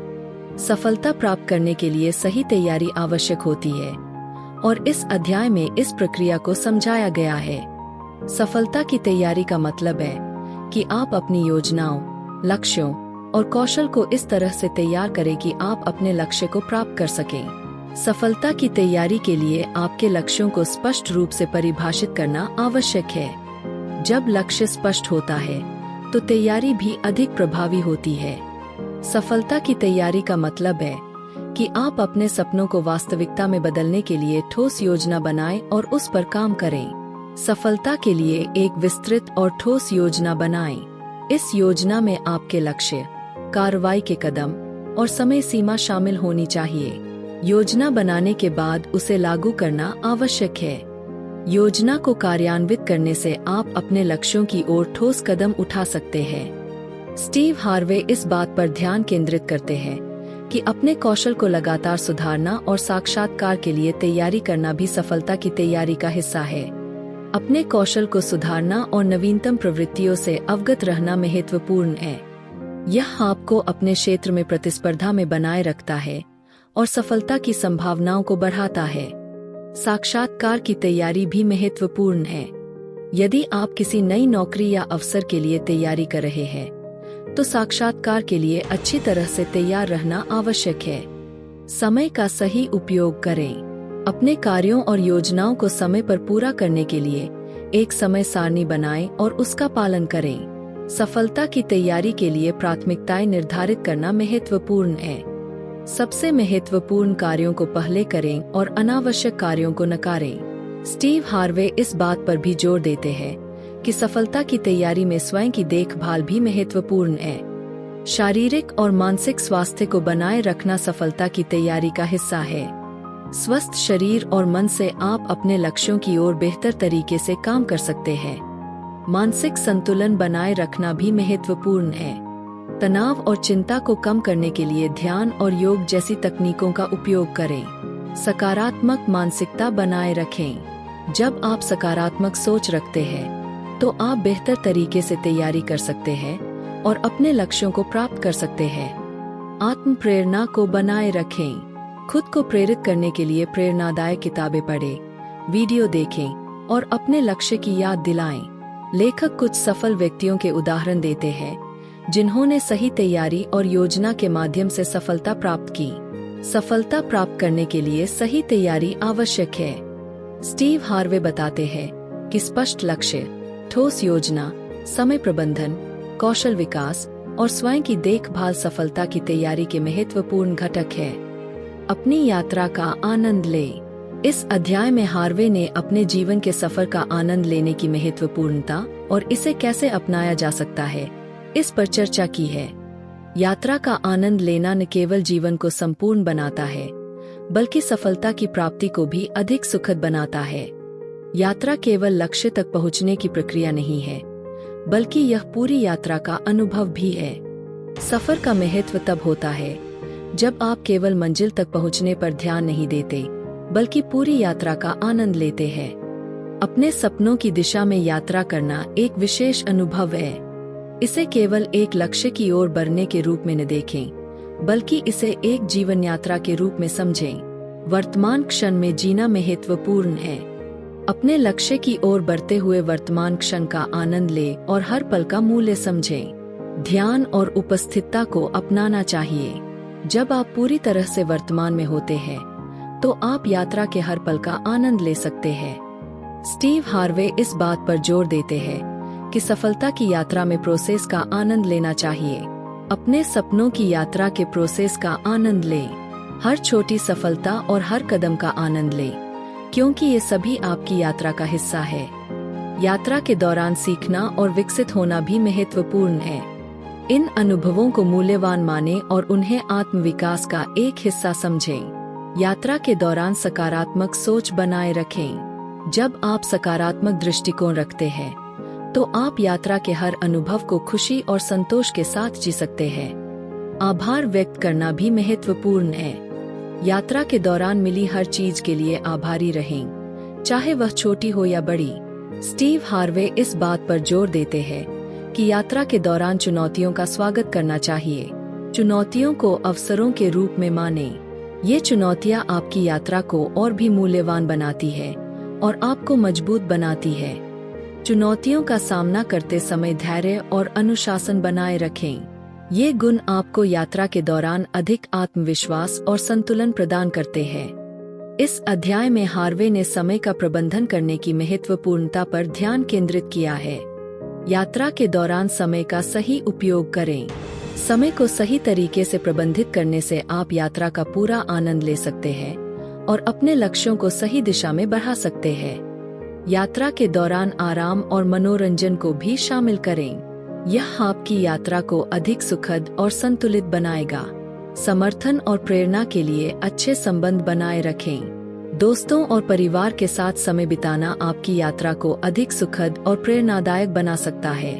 सफलता प्राप्त करने के लिए सही तैयारी आवश्यक होती है और इस अध्याय में इस प्रक्रिया को समझाया गया है। सफलता की तैयारी का मतलब है कि आप अपनी योजनाओं, लक्ष्यों और कौशल को इस तरह से तैयार करें कि आप अपने लक्ष्य को प्राप्त कर सकें। सफलता की तैयारी के लिए आपके लक्ष्यों को स्पष्ट रूप से परिभाषित करना आवश्यक है। जब लक्ष्य स्पष्ट होता है, तो तैयारी भी अधिक प्रभावी होती है। सफलता की तैयारी का मतलब है कि आप अपने सपनों को वास्तविकता में बदलने के लिए ठोस योजना बनाएं और उस पर काम करें। सफलता के लिए एक विस्तृत और ठोस योजना बनाएं। इस योजना में आपके लक्ष्य, कार्रवाई के कदम और समय सीमा शामिल होनी चाहिए। योजना बनाने के बाद उसे लागू करना आवश्यक है। योजना को कार्यान्वित करने से आप अपने लक्ष्यों की ओर ठोस कदम उठा सकते हैं। स्टीव हार्वे इस बात पर ध्यान केंद्रित करते हैं कि अपने कौशल को लगातार सुधारना और साक्षात्कार के लिए तैयारी करना भी सफलता की तैयारी का हिस्सा है। अपने कौशल को सुधारना और नवीनतम प्रवृत्तियों से अवगत रहना महत्वपूर्ण है। यह आपको अपने क्षेत्र में प्रतिस्पर्धा में बनाए रखता है और सफलता की संभावनाओं को बढ़ाता है। साक्षात्कार की तैयारी भी महत्वपूर्ण है। यदि आप किसी नई नौकरी या अवसर के लिए तैयारी कर रहे हैं, तो साक्षात्कार के लिए अच्छी तरह से तैयार रहना आवश्यक है। समय का सही उपयोग करें। अपने कार्यों और योजनाओं को समय पर पूरा करने के लिए एक समय सारणी बनाएं और उसका पालन करें। सफलता की तैयारी के लिए प्राथमिकताएं निर्धारित करना महत्वपूर्ण है। सबसे महत्वपूर्ण कार्यों को पहले करें और अनावश्यक कार्यों को नकारें। स्टीव हार्वे इस बात पर भी जोर देते हैं कि सफलता की तैयारी में स्वयं की देखभाल भी महत्वपूर्ण है। शारीरिक और मानसिक स्वास्थ्य को बनाए रखना सफलता की तैयारी का हिस्सा है। स्वस्थ शरीर और मन से आप अपने लक्ष्यों की ओर बेहतर तरीके से काम कर सकते हैं। मानसिक संतुलन बनाए रखना भी महत्वपूर्ण है। तनाव और चिंता को कम करने के लिए ध्यान और योग जैसी तकनीकों का उपयोग करें। सकारात्मक मानसिकता बनाए रखें। जब आप सकारात्मक सोच रखते हैं, तो आप बेहतर तरीके से तैयारी कर सकते हैं और अपने लक्ष्यों को प्राप्त कर सकते हैं। आत्म प्रेरणा को बनाए रखें। खुद को प्रेरित करने के लिए प्रेरणादायक किताबें पढ़ें, वीडियो देखें और अपने लक्ष्य की याद दिलाएं। लेखक कुछ सफल व्यक्तियों के उदाहरण देते हैं जिन्होंने सही तैयारी और योजना के माध्यम से सफलता प्राप्त की। सफलता प्राप्त करने के लिए सही तैयारी आवश्यक है। स्टीव हार्वे बताते हैं कि स्पष्ट लक्ष्य, ठोस योजना, समय प्रबंधन, कौशल विकास और स्वयं की देखभाल सफलता की तैयारी के महत्वपूर्ण घटक है। अपनी यात्रा का आनंद लें। इस अध्याय में हार्वे ने अपने जीवन के सफर का आनंद लेने की महत्वपूर्णता और इसे कैसे अपनाया जा सकता है, इस पर चर्चा की है। यात्रा का आनंद लेना न केवल जीवन को संपूर्ण बनाता है, बल्कि सफलता की प्राप्ति को भी अधिक सुखद बनाता है। यात्रा केवल लक्ष्य तक पहुंचने की प्रक्रिया नहीं है, बल्कि यह पूरी यात्रा का अनुभव भी है। सफर का महत्व तब होता है जब आप केवल मंजिल तक पहुंचने पर ध्यान नहीं देते, बल्कि पूरी यात्रा का आनंद लेते हैं। अपने सपनों की दिशा में यात्रा करना एक विशेष अनुभव है। इसे केवल एक लक्ष्य की ओर बढ़ने के रूप में न देखें, बल्कि इसे एक जीवन यात्रा के रूप में समझें। वर्तमान क्षण में जीना महत्वपूर्ण है। अपने लक्ष्य की ओर बढ़ते हुए वर्तमान क्षण का आनंद लें और हर पल का मूल्य समझें। ध्यान और उपस्थितता को अपनाना चाहिए। जब आप पूरी तरह से वर्तमान में होते हैं, तो आप यात्रा के हर पल का आनंद ले सकते हैं। स्टीव हार्वे इस बात पर जोर देते हैं कि सफलता की यात्रा में प्रोसेस का आनंद लेना चाहिए। अपने सपनों की यात्रा के प्रोसेस का आनंद लें। हर छोटी सफलता और हर कदम का आनंद लें, क्योंकि ये सभी आपकी यात्रा का हिस्सा है। यात्रा के दौरान सीखना और विकसित होना भी महत्वपूर्ण है। इन अनुभवों को मूल्यवान मानें और उन्हें आत्मविकास का एक हिस्सा समझें। यात्रा के दौरान सकारात्मक सोच बनाए रखें। जब आप सकारात्मक दृष्टिकोण रखते हैं, तो आप यात्रा के हर अनुभव को खुशी और संतोष के साथ जी सकते हैं। आभार व्यक्त करना भी महत्वपूर्ण है। यात्रा के दौरान मिली हर चीज के लिए आभारी रहें, चाहे वह छोटी हो या बड़ी। स्टीव हार्वे इस बात पर जोर देते हैं कि यात्रा के दौरान चुनौतियों का स्वागत करना चाहिए। चुनौतियों को अवसरों के रूप में मानें। ये चुनौतियां आपकी यात्रा को और भी मूल्यवान बनाती है और आपको मजबूत बनाती है। चुनौतियों का सामना करते समय धैर्य और अनुशासन बनाए रखें। ये गुण आपको यात्रा के दौरान अधिक आत्मविश्वास और संतुलन प्रदान करते हैं। इस अध्याय में हार्वे ने समय का प्रबंधन करने की महत्वपूर्णता पर ध्यान केंद्रित किया है। यात्रा के दौरान समय का सही उपयोग करें। समय को सही तरीके से प्रबंधित करने से आप यात्रा का पूरा आनंद ले सकते हैं और अपने लक्ष्यों को सही दिशा में बढ़ा सकते हैं। यात्रा के दौरान आराम और मनोरंजन को भी शामिल करें। यह आपकी यात्रा को अधिक सुखद और संतुलित बनाएगा। समर्थन और प्रेरणा के लिए अच्छे संबंध बनाए रखें। दोस्तों और परिवार के साथ समय बिताना आपकी यात्रा को अधिक सुखद और प्रेरणादायक बना सकता है।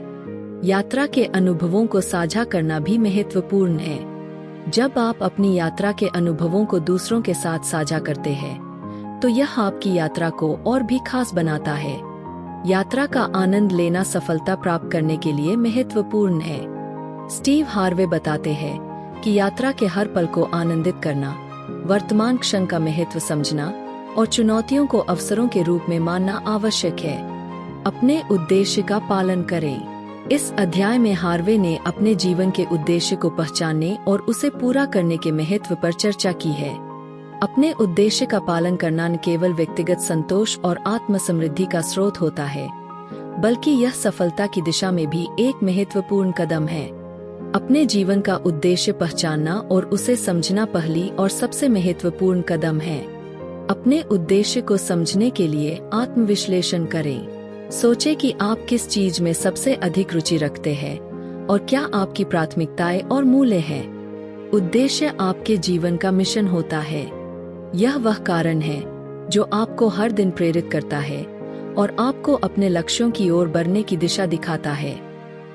यात्रा के अनुभवों को साझा करना भी महत्वपूर्ण है। जब आप अपनी यात्रा के अनुभवों को दूसरों के साथ साझा करते हैं, तो यह आपकी यात्रा को और भी खास बनाता है। यात्रा का आनंद लेना सफलता प्राप्त करने के लिए महत्वपूर्ण है। स्टीव हार्वे बताते हैं कि यात्रा के हर पल को आनंदित करना, वर्तमान क्षण का महत्व समझना और चुनौतियों को अवसरों के रूप में मानना आवश्यक है। अपने उद्देश्य का पालन करें। इस अध्याय में हार्वे ने अपने जीवन के उद्देश्य को पहचानने और उसे पूरा करने के महत्व पर चर्चा की है। अपने उद्देश्य का पालन करना न केवल व्यक्तिगत संतोष और आत्म समृद्धि का स्रोत होता है, बल्कि यह सफलता की दिशा में भी एक महत्वपूर्ण कदम है। अपने जीवन का उद्देश्य पहचानना और उसे समझना पहली और सबसे महत्वपूर्ण कदम है। अपने उद्देश्य को समझने के लिए आत्मविश्लेषण करें। सोचें कि आप किस चीज में सबसे अधिक रुचि रखते हैं और क्या आपकी प्राथमिकताएं और मूल्य हैं। उद्देश्य आपके जीवन का मिशन होता है। यह वह कारण है जो आपको हर दिन प्रेरित करता है और आपको अपने लक्ष्यों की ओर बढ़ने की दिशा दिखाता है।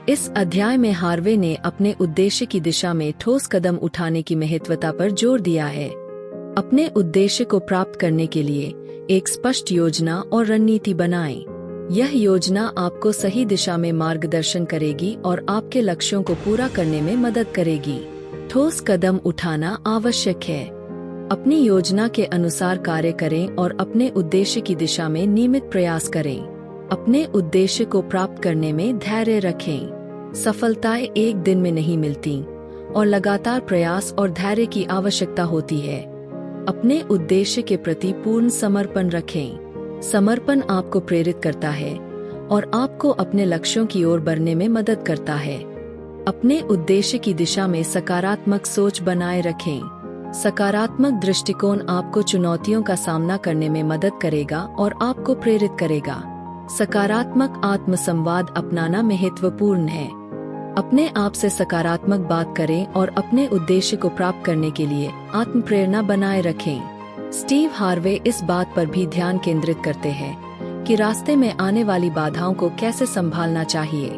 इस अध्याय में हार्वे ने अपने उद्देश्य की दिशा में ठोस कदम उठाने की महत्वता पर जोर दिया है। अपने उद्देश्य को प्राप्त करने के लिए एक स्पष्ट योजना और रणनीति बनाएं। यह योजना आपको सही दिशा में मार्गदर्शन करेगी और आपके लक्ष्यों को पूरा करने में मदद करेगी। ठोस कदम उठाना आवश्यक है। अपनी योजना के अनुसार कार्य करें और अपने उद्देश्य की दिशा में नियमित प्रयास करें। अपने उद्देश्य को प्राप्त करने में धैर्य रखें। सफलताएं एक दिन में नहीं मिलती और लगातार प्रयास और धैर्य की आवश्यकता होती है। अपने उद्देश्य के प्रति पूर्ण समर्पण रखें। समर्पण आपको प्रेरित करता है और आपको अपने लक्ष्यों की ओर बढ़ने में मदद करता है। अपने उद्देश्य की दिशा में सकारात्मक सोच बनाए रखें। सकारात्मक दृष्टिकोण आपको चुनौतियों का सामना करने में मदद करेगा और आपको प्रेरित करेगा। सकारात्मक आत्मसंवाद अपनाना महत्वपूर्ण है। अपने आप से सकारात्मक बात करें और अपने उद्देश्य को प्राप्त करने के लिए आत्म प्रेरणा बनाए रखें। स्टीव हार्वे इस बात पर भी ध्यान केंद्रित करते हैं कि रास्ते में आने वाली बाधाओं को कैसे संभालना चाहिए।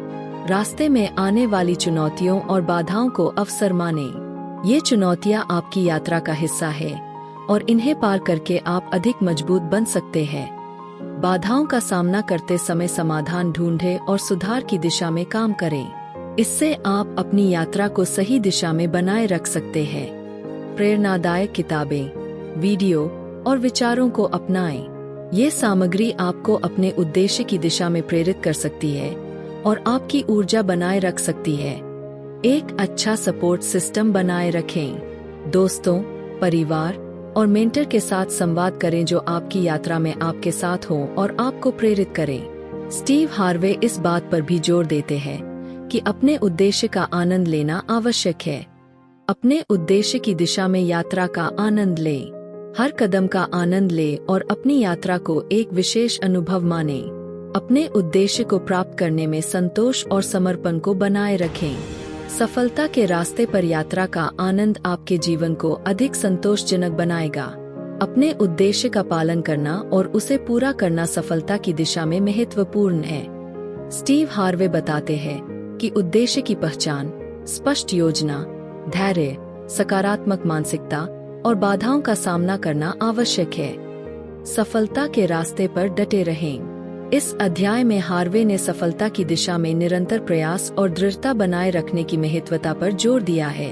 रास्ते में आने वाली चुनौतियों और बाधाओं को अवसर मानें। ये चुनौतियां आपकी यात्रा का हिस्सा है और इन्हें पार करके आप अधिक मजबूत बन सकते हैं। बाधाओं का सामना करते समय समाधान ढूंढें और सुधार की दिशा में काम करें। इससे आप अपनी यात्रा को सही दिशा में बनाए रख सकते हैं। प्रेरणादायक किताबें, वीडियो और विचारों को अपनाएं। ये सामग्री आपको अपने उद्देश्य की दिशा में प्रेरित कर सकती है और आपकी ऊर्जा बनाए रख सकती है। एक अच्छा सपोर्ट सिस्टम बनाए रखें। दोस्तों, परिवार और मेंटर के साथ संवाद करें जो आपकी यात्रा में आपके साथ हों और आपको प्रेरित करें। स्टीव हार्वे इस बात पर भी जोर देते हैं कि अपने उद्देश्य का आनंद लेना आवश्यक है। अपने उद्देश्य की दिशा में यात्रा का आनंद लें। हर कदम का आनंद लें और अपनी यात्रा को एक विशेष अनुभव मानें। अपने उद्देश्य को प्राप्त करने में संतोष और समर्पण को बनाए रखें। सफलता के रास्ते पर यात्रा का आनंद आपके जीवन को अधिक संतोषजनक बनाएगा। अपने उद्देश्य का पालन करना और उसे पूरा करना सफलता की दिशा में महत्वपूर्ण है। स्टीव हार्वे बताते हैं कि उद्देश्य की पहचान, स्पष्ट योजना, धैर्य, सकारात्मक मानसिकता और बाधाओं का सामना करना आवश्यक है। सफलता के रास्ते पर डटे रहें। इस अध्याय में हार्वे ने सफलता की दिशा में निरंतर प्रयास और दृढ़ता बनाए रखने की महत्वता पर जोर दिया है।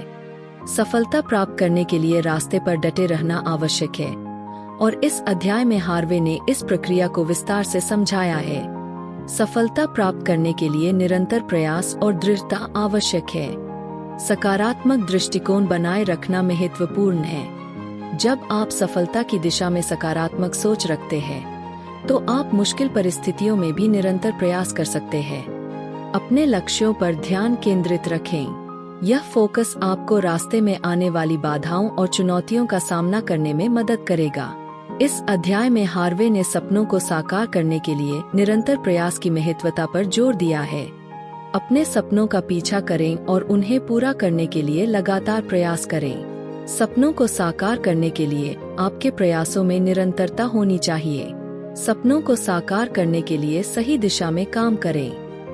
सफलता प्राप्त करने के लिए रास्ते पर डटे रहना आवश्यक है और इस अध्याय में हार्वे ने इस प्रक्रिया को विस्तार से समझाया है। सफलता प्राप्त करने के लिए निरंतर प्रयास और दृढ़ता आवश्यक है। सकारात्मक दृष्टिकोण बनाए रखना महत्वपूर्ण है। जब आप सफलता की दिशा में सकारात्मक सोच रखते हैं, तो आप मुश्किल परिस्थितियों में भी निरंतर प्रयास कर सकते हैं। अपने लक्ष्यों पर ध्यान केंद्रित रखें। यह फोकस आपको रास्ते में आने वाली बाधाओं और चुनौतियों का सामना करने में मदद करेगा। इस अध्याय में हार्वे ने सपनों को साकार करने के लिए निरंतर प्रयास की महत्वता पर जोर दिया है। अपने सपनों का पीछा करें और उन्हें पूरा करने के लिए लगातार प्रयास करें। सपनों को साकार करने के लिए आपके प्रयासों में निरंतरता होनी चाहिए। सपनों को साकार करने के लिए सही दिशा में काम करें।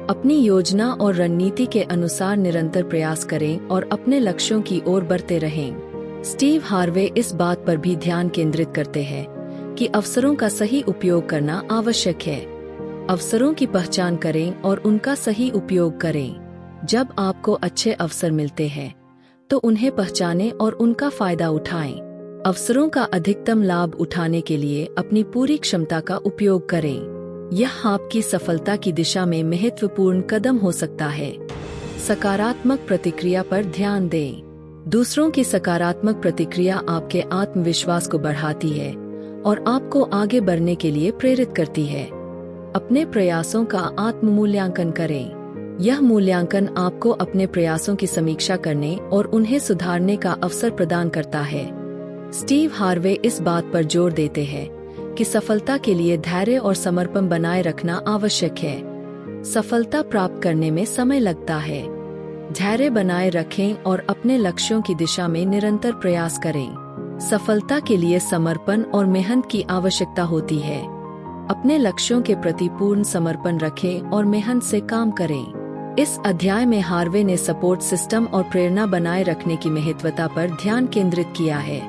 अपनी योजना और रणनीति के अनुसार निरंतर प्रयास करें और अपने लक्ष्यों की ओर बढ़ते रहें। स्टीव हार्वे इस बात पर भी ध्यान केंद्रित करते हैं कि अवसरों का सही उपयोग करना आवश्यक है। अवसरों की पहचान करें और उनका सही उपयोग करें। जब आपको अच्छे अवसर मिलते हैं तो उन्हें पहचानें और उनका फायदा उठाएं। अवसरों का अधिकतम लाभ उठाने के लिए अपनी पूरी क्षमता का उपयोग करें। यह आपकी सफलता की दिशा में महत्वपूर्ण कदम हो सकता है। सकारात्मक प्रतिक्रिया पर ध्यान दें। दूसरों की सकारात्मक प्रतिक्रिया आपके आत्मविश्वास को बढ़ाती है और आपको आगे बढ़ने के लिए प्रेरित करती है। अपने प्रयासों का आत्म मूल्यांकन करें। यह मूल्यांकन आपको अपने प्रयासों की समीक्षा करने और उन्हें सुधारने का अवसर प्रदान करता है। स्टीव हार्वे इस बात पर जोर देते हैं कि सफलता के लिए धैर्य और समर्पण बनाए रखना आवश्यक है। सफलता प्राप्त करने में समय लगता है। धैर्य बनाए रखें और अपने लक्ष्यों की दिशा में निरंतर प्रयास करें। सफलता के लिए समर्पण और मेहनत की आवश्यकता होती है। अपने लक्ष्यों के प्रति पूर्ण समर्पण रखें और मेहनत से काम करें। इस अध्याय में हार्वे ने सपोर्ट सिस्टम और प्रेरणा बनाए रखने की महत्वता पर ध्यान केंद्रित किया है।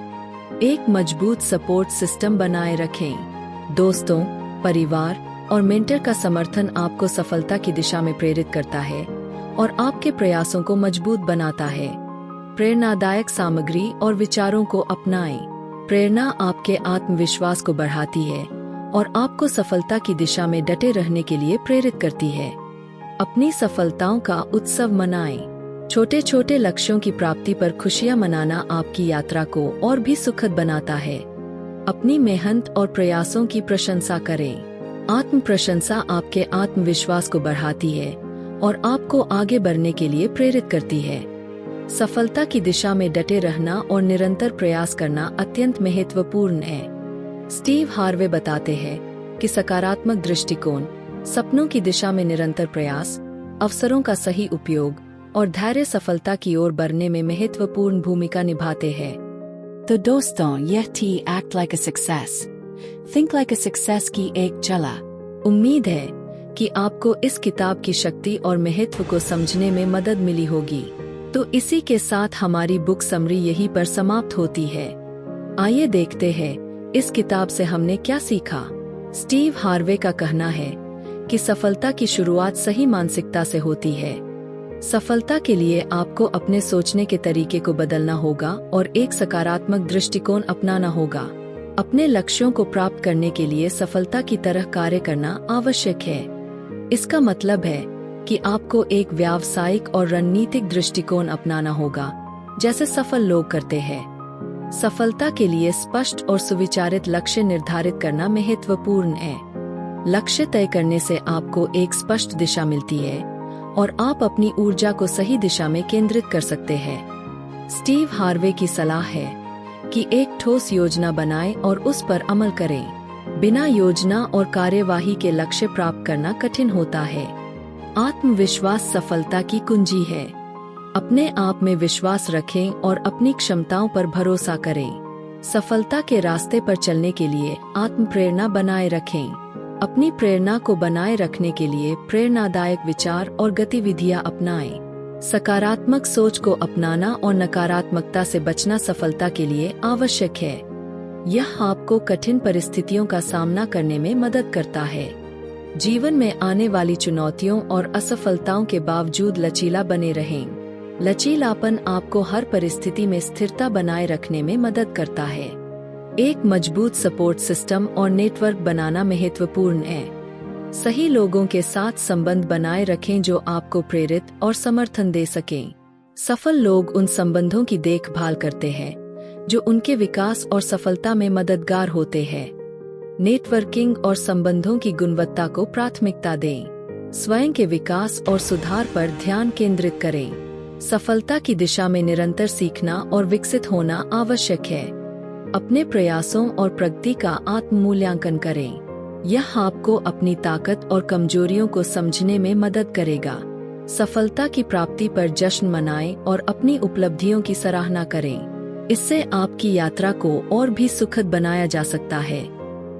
एक मजबूत सपोर्ट सिस्टम बनाए रखें। दोस्तों, परिवार और मेंटर का समर्थन आपको सफलता की दिशा में प्रेरित करता है और आपके प्रयासों को मजबूत बनाता है। प्रेरणादायक सामग्री और विचारों को अपनाएं। प्रेरणा आपके आत्मविश्वास को बढ़ाती है और आपको सफलता की दिशा में डटे रहने के लिए प्रेरित करती है। अपनी सफलताओं का उत्सव मनाएं। छोटे छोटे लक्ष्यों की प्राप्ति पर खुशियां मनाना आपकी यात्रा को और भी सुखद बनाता है। अपनी मेहनत और प्रयासों की प्रशंसा करें। आत्म प्रशंसा आपके आत्मविश्वास को बढ़ाती है और आपको आगे बढ़ने के लिए प्रेरित करती है। सफलता की दिशा में डटे रहना और निरंतर प्रयास करना अत्यंत महत्वपूर्ण है। स्टीव हार्वे बताते हैं कि सकारात्मक दृष्टिकोण, सपनों की दिशा में निरंतर प्रयास, अवसरों का सही उपयोग और धैर्य सफलता की ओर बढ़ने में महत्वपूर्ण भूमिका निभाते हैं। तो दोस्तों, यह थी act like a success, think like a success की एक झलक। उम्मीद है कि आपको इस किताब की शक्ति और महत्व को समझने में मदद मिली होगी। तो इसी के साथ हमारी बुक समरी यहीं पर समाप्त होती है। आइए देखते हैं इस किताब से हमने क्या सीखा। स्टीव हार्वे का कहना है कि सफलता की शुरुआत सही मानसिकता से होती है। सफलता के लिए आपको अपने सोचने के तरीके को बदलना होगा और एक सकारात्मक दृष्टिकोण अपनाना होगा। अपने लक्ष्यों को प्राप्त करने के लिए सफलता की तरह कार्य करना आवश्यक है। इसका मतलब है कि आपको एक व्यावसायिक और रणनीतिक दृष्टिकोण अपनाना होगा, जैसे सफल लोग करते हैं। सफलता के लिए स्पष्ट और सुविचारित लक्ष्य निर्धारित करना महत्वपूर्ण है। लक्ष्य तय करने से आपको एक स्पष्ट दिशा मिलती है और आप अपनी ऊर्जा को सही दिशा में केंद्रित कर सकते हैं। स्टीव हार्वे की सलाह है कि एक ठोस योजना बनाएं और उस पर अमल करें। बिना योजना और कार्यवाही के लक्ष्य प्राप्त करना कठिन होता है। आत्मविश्वास सफलता की कुंजी है। अपने आप में विश्वास रखें और अपनी क्षमताओं पर भरोसा करें। सफलता के रास्ते पर चलने के लिए आत्म प्रेरणा बनाए रखें। अपनी प्रेरणा को बनाए रखने के लिए प्रेरणादायक विचार और गतिविधियां अपनाएं। सकारात्मक सोच को अपनाना और नकारात्मकता से बचना सफलता के लिए आवश्यक है। यह आपको कठिन परिस्थितियों का सामना करने में मदद करता है। जीवन में आने वाली चुनौतियों और असफलताओं के बावजूद लचीला बने रहें। लचीलापन आपको हर परिस्थिति में स्थिरता बनाए रखने में मदद करता है। एक मजबूत सपोर्ट सिस्टम और नेटवर्क बनाना महत्वपूर्ण है। सही लोगों के साथ संबंध बनाए रखें जो आपको प्रेरित और समर्थन दे सकें। सफल लोग उन संबंधों की देखभाल करते हैं जो उनके विकास और सफलता में मददगार होते हैं। नेटवर्किंग और संबंधों की गुणवत्ता को प्राथमिकता दें। स्वयं के विकास और सुधार पर ध्यान केंद्रित करें। सफलता की दिशा में निरंतर सीखना और विकसित होना आवश्यक है। अपने प्रयासों और प्रगति का आत्म मूल्यांकन करें। यह आपको अपनी ताकत और कमजोरियों को समझने में मदद करेगा। सफलता की प्राप्ति पर जश्न मनाएं और अपनी उपलब्धियों की सराहना करें। इससे आपकी यात्रा को और भी सुखद बनाया जा सकता है।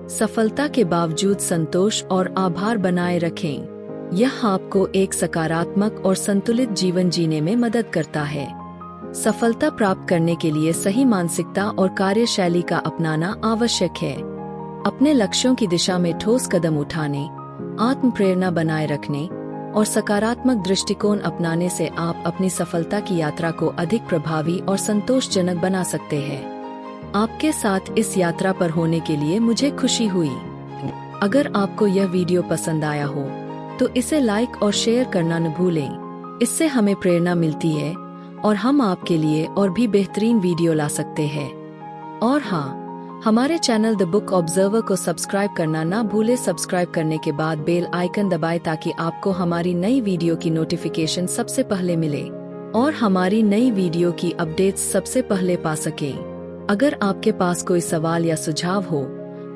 सफलता के बावजूद संतोष और आभार बनाए रखें। यह आपको एक सकारात्मक और संतुलित जीवन जीने में मदद करता है। सफलता प्राप्त करने के लिए सही मानसिकता और कार्यशैली का अपनाना आवश्यक है। अपने लक्ष्यों की दिशा में ठोस कदम उठाने, आत्म प्रेरणा बनाए रखने और सकारात्मक दृष्टिकोण अपनाने से आप अपनी सफलता की यात्रा को अधिक प्रभावी और संतोषजनक बना सकते हैं। आपके साथ इस यात्रा पर होने के लिए मुझे खुशी हुई। अगर आपको यह वीडियो पसंद आया हो तो इसे लाइक और शेयर करना न भूलें। इससे हमें प्रेरणा मिलती है और हम आपके लिए और भी बेहतरीन वीडियो ला सकते हैं। और हाँ, हमारे चैनल द बुक ऑब्जर्वर को सब्सक्राइब करना ना भूले। सब्सक्राइब करने के बाद बेल आइकन दबाएं ताकि आपको हमारी नई वीडियो की नोटिफिकेशन सबसे पहले मिले और हमारी नई वीडियो की अपडेट्स सबसे पहले पा सकें। अगर आपके पास कोई सवाल या सुझाव हो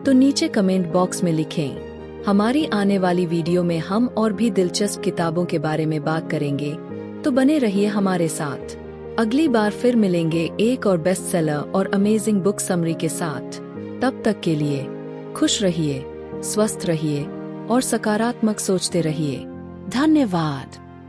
तो नीचे कमेंट बॉक्स में लिखें। हमारी आने वाली वीडियो में हम और भी दिलचस्प किताबों के बारे में बात करेंगे, तो बने रहिए हमारे साथ। अगली बार फिर मिलेंगे एक और बेस्ट सेलर और अमेजिंग बुक समरी के साथ। तब तक के लिए खुश रहिए, स्वस्थ रहिए और सकारात्मक सोचते रहिए। धन्यवाद।